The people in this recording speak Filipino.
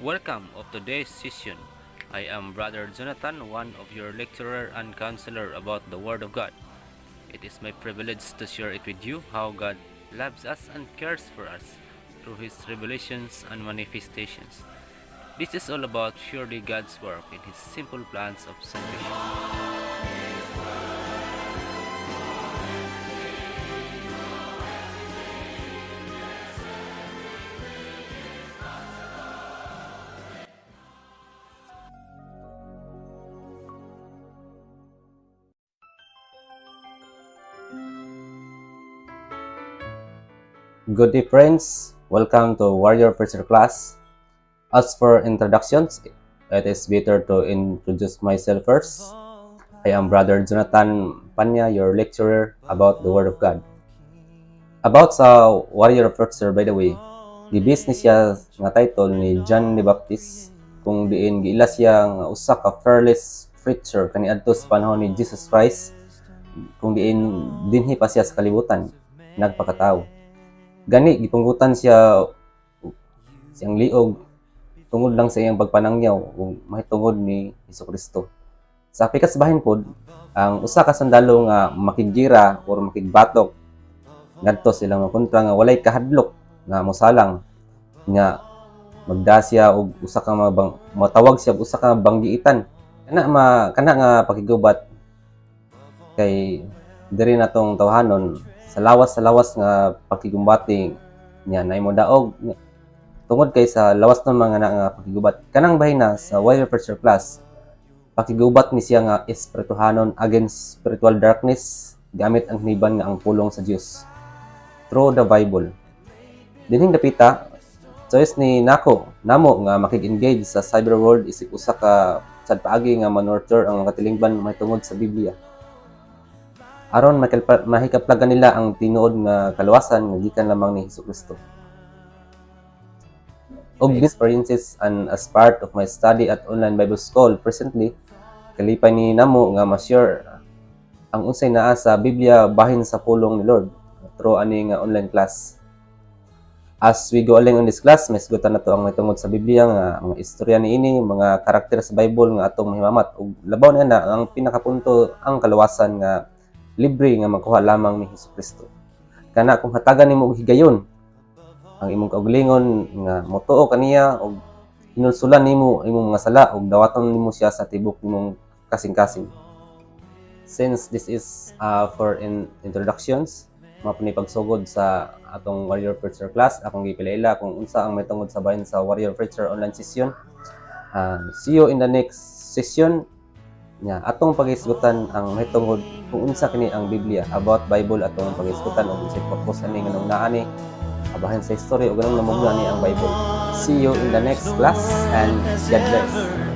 Welcome of today's session. I am Brother Jonathan, one of your lecturer and counselor about the Word of God. It is my privilege to share it with you how God loves us and cares for us through His revelations and manifestations. This is all about purely God's work in His simple plans of salvation. Good day friends, welcome to Warrior First class. As for introductions, it is better to introduce myself first. I am Brother Jonathan Panya, your lecturer about the Word of God. About sa Warrior First, by the way, gibis ni siya nga title ni John the Baptist kung diin giila siya nga usa ka fearless preacher kaniadto sa panahon ni Jesus Christ kung diin dinhi pa siya sa kalibutan nagpakatao. Gani gipunggutan siya siyang liog tungod lang sa iyang pagpanangyaw ug mahitungod ni Hesukristo. Sa pikasbahin pod, ang usa ka sandalo nga makigira or makigbatok ngadto silang kontra nga walay kahadlok nga mosalang nga magdasya og usa ka matawag siya usa ka banggiitan. Kana nga pakigubat kay diri natong tawhanon sa lawas nga pakigumbati niya na imo daog tungod kay sa lawas ng mga nga pakigubat kanang bahina sa Warrior First class pakigubat ni siya nga espirituhanon against spiritual darkness gamit ang hiniban nga ang pulong sa Dios through the Bible. Dinhing dapita choice ni namo nga makig-engage sa cyber world isip usa ka sad paagi nga manurture ang mga tilingban mahitungod sa Biblia aron mahikaplagan nila ang tinuod nga kaluwasan nga gikan lamang ni Hesukristo. Og experiences and as part of my study at online Bible school presently, kalipay ni namo nga ma-share ang unsay naa sa Biblia bahin sa pulong ni Lord through ani nga online class. As we go along on this class, may sigutan nato ang mahitungod sa Biblia nga mga istorya niini, mga karakter sa Bible nga atong mahimamat ug labaw na ang pinakapunto ang kaluwasan nga libre nga magkuha lamang ni Hesukristo. Kana kung hatagan nimo og higayon ang imong kaugalingon nga motuo kaniya og hinulsulan nimo imong mga sala ug dawaton nimo siya sa tibok nimong kasing-kasing. Since this is for introductions, mapuni pagsugod sa atong Warrior Preacher class, akong gipilaila kung unsa ang mahitungod sa bahin sa Warrior Preacher online session. See you in the next session. Atong pagisgutan ang mahitungod kung unsa kini ang Biblia about Bible atong pagisgutan og unsay purpose ani nganong naa ni abahin sa history ug ganung namugna ni ang Bible. See you in the next class and God bless.